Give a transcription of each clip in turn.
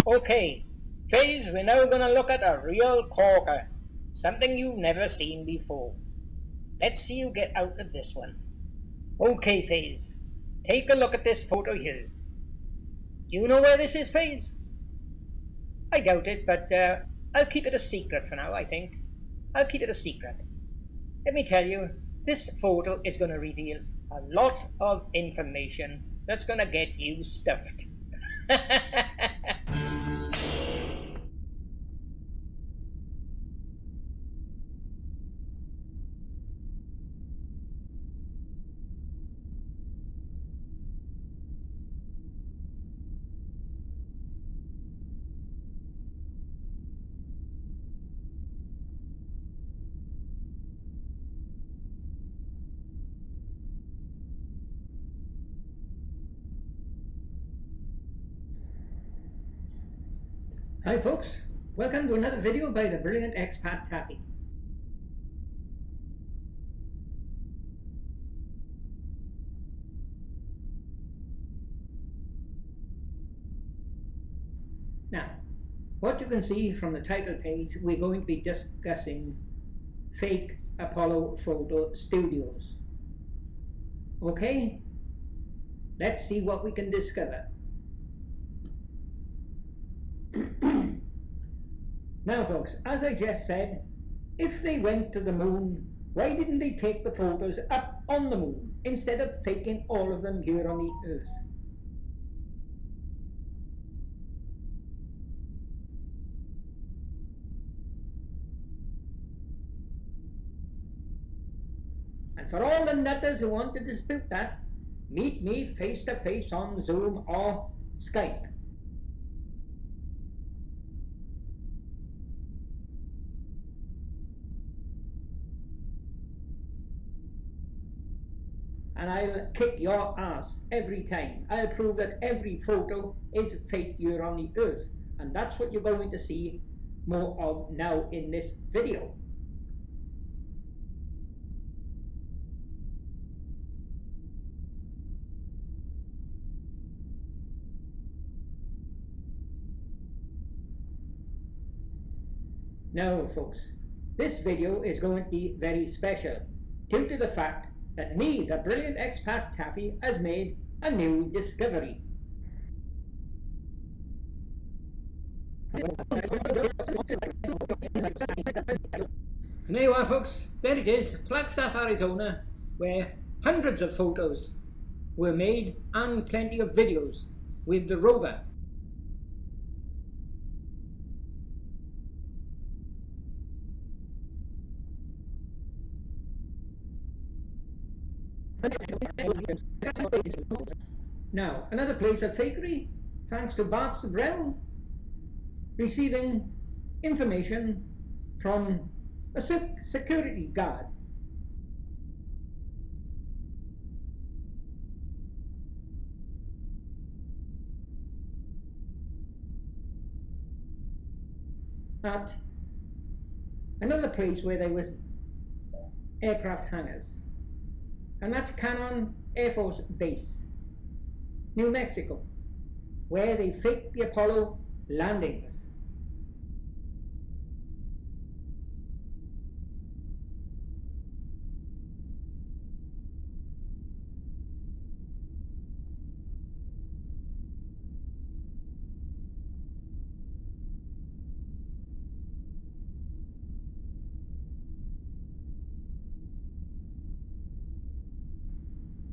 Okay, Faze, we're now going to look at a real corker, something you've never seen before. Let's see you get out of this one. Okay, Faze, take a look at this photo here. Do you know where this is, Faze? I doubt it, but I'll keep it a secret for now, I think. I'll keep it a secret. Let me tell you, this photo is going to reveal a lot of information that's going to get you stuffed. Hi folks, welcome to another video by the brilliant expat Taffy. Now, what you can see from the title page, we're going to be discussing fake Apollo photo studios. Okay, let's see what we can discover. Now folks, as I just said, if they went to the moon, why didn't they take the photos up on the moon instead of faking all of them here on the Earth? And for all the nutters who want to dispute that, meet me face to face on Zoom or Skype. And I'll kick your ass every time. I'll prove that every photo is fake here on the Earth. And that's what you're going to see more of now in this video. Now folks, this video is going to be very special due to the fact that me, the brilliant expat Taffy, has made a new discovery. And there you are folks, there it is, Flagstaff, Arizona, where hundreds of photos were made and plenty of videos with the rover. Now, another place of fakery, thanks to Bart Brown, receiving information from a security guard. At another place where there was aircraft hangars, and that's Cannon Air Force Base, New Mexico, where they faked the Apollo landings.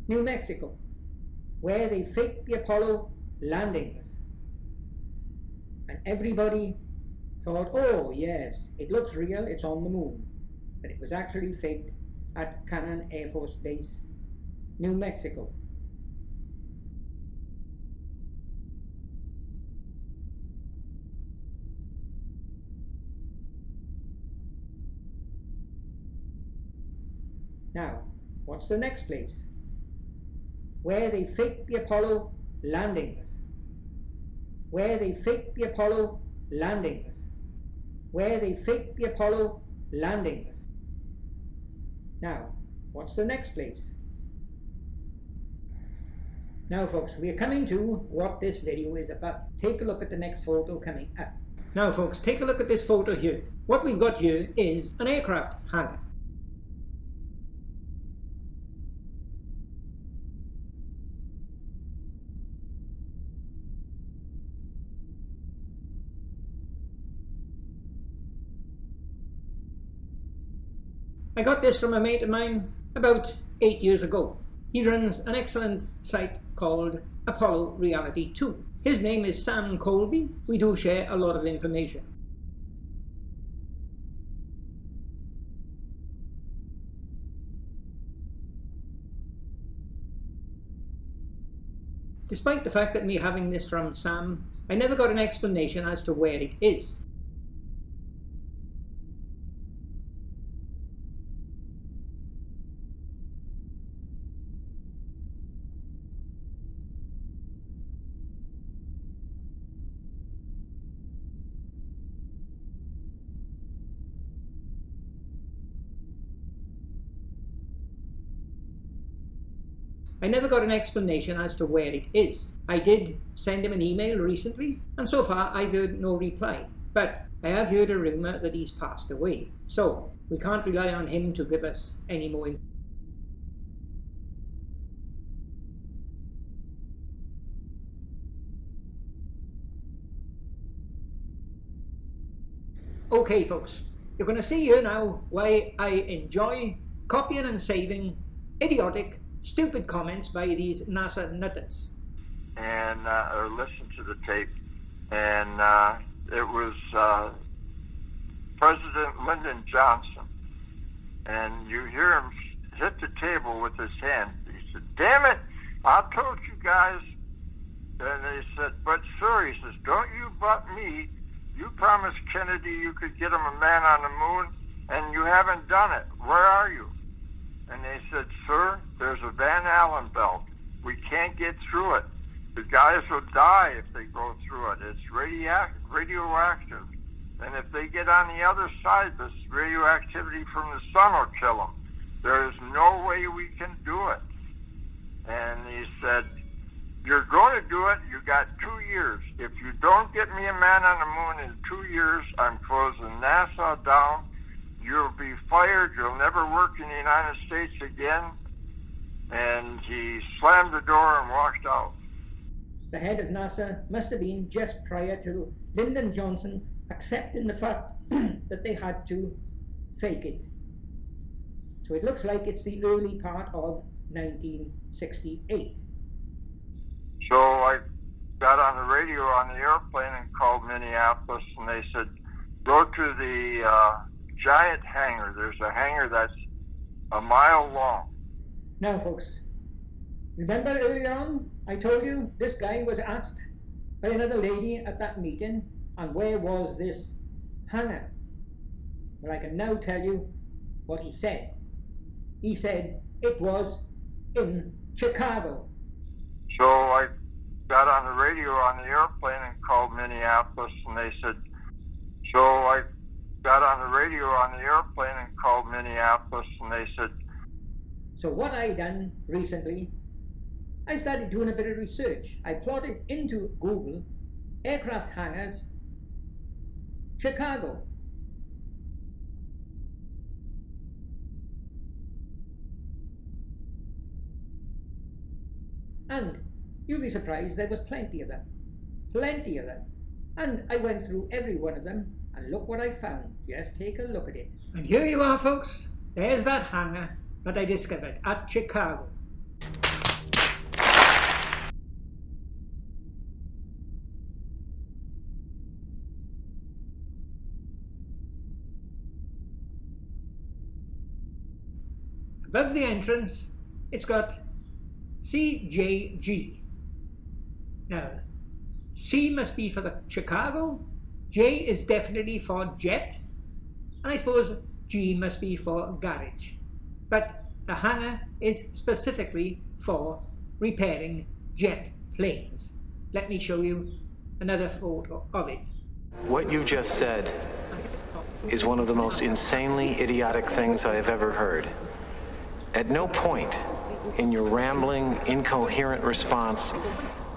New Mexico, where they faked the Apollo landings. And everybody thought, oh yes, it looks real, it's on the moon. But it was actually faked at Cannon Air Force Base, New Mexico. Now, what's the next place? Where they faked the Apollo landings. Where they faked the Apollo landings. Where they faked the Apollo landings. Now, what's the next place? Now folks, we are coming to what this video is about. Take a look at the next photo coming up. Now folks, take a look at this photo here. What we've got here is an aircraft hangar. I got this from a mate of mine about 8 years ago. He runs an excellent site called Apollo Reality 2. His name is Sam Colby. We do share a lot of information. Despite the fact that me having this from Sam, I never got an explanation as to where it is. I never got an explanation as to where it is. I did send him an email recently, and so far I've heard no reply. But I have heard a rumour that he's passed away, so we can't rely on him to give us any more information. Okay folks, you're going to see here now why I enjoy copying and saving idiotic, stupid comments by these NASA nutters. And or listen to the tape, and it was President Lyndon Johnson, and you hear him hit the table with his hand. He said, "Damn it, I told you guys." And they said, "But sir," he says, "don't you but me. You promised Kennedy you could get him a man on the moon, and you haven't done it. Where are you?" And they said, "Sir, there's a Van Allen belt. We can't get through it. The guys will die if they go through it. It's radioactive. And if they get on the other side, this radioactivity from the sun will kill them. There's no way we can do it." And he said, "You're going to do it. You got 2 years. If you don't get me a man on the moon in 2 years, I'm closing NASA down. You'll be fired. You'll never work in the United States again." And he slammed the door and walked out. The head of NASA must have been just prior to Lyndon Johnson accepting the fact that they had to fake it. So it looks like it's the early part of 1968. So I got on the radio on the airplane and called Minneapolis, and they said, "Go to the giant hangar. There's a hangar that's a mile long." Now folks, remember earlier on I told you this guy was asked by another lady at that meeting, and where was this hangar? Well, I can now tell you what he said. He said it was in Chicago. So I got on the radio on the airplane and called Minneapolis, and they said, So what I done recently, I started doing a bit of research. I plotted into Google aircraft hangars, Chicago. And you'll be surprised there was plenty of them. Plenty of them. And I went through every one of them, and look what I found. Just take a look at it. And here you are folks. There's that hangar that I discovered at Chicago. Above the entrance, it's got CJG. Now, C must be for the Chicago, J is definitely for jet, and I suppose G must be for garage. But the hangar is specifically for repairing jet planes. Let me show you another photo of it. What you just said is one of the most insanely idiotic things I have ever heard. At no point in your rambling, incoherent response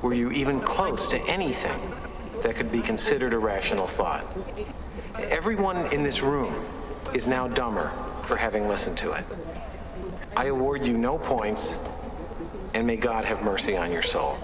were you even close to anything that could be considered a rational thought. Everyone in this room is now dumber for having listened to it. I award you no points, and may God have mercy on your soul.